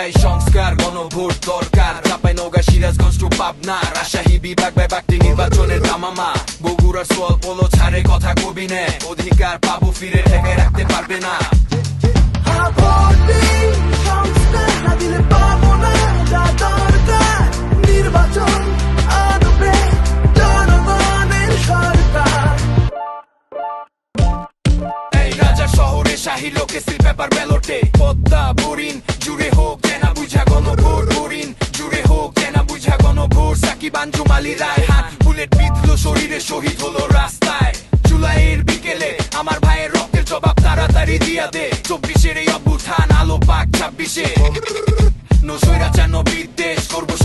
চাই সংস্কার, গণভোট দরকার। চাঁপাইনওগাঁ, সিরাজগঞ্জ টু পাবনা, রাজশাহী বিভাগ ব্যাপারটি নির্বাচনের দামামা। বগুড়ার সোয়াল পোলো ছাড়ে কথা কবি নে, অধিকার পাবো ফিরে ঠেকায় রাখতে পারবে না। শাহী লোকে সিল পেপার ব্যালটে পদ্মা বুরিন জুড়ে হোক জেনা বুঝা গণভোট, বুরিন জুড়ে হোক জেনা বুঝা গণভোট। সাকিব আঞ্জুম আলী রায়হান বুলেট বিঁধলো শরীরে, শহীদ হলো রাস্তায়। জুলাইয়ের বিকেলে আমার ভাইয়ের রক্তের জবাব তাড়াতাড়ি দিয়া দে। 24-এর এই অভ্যুত্থান, আলো পাক 26-এ।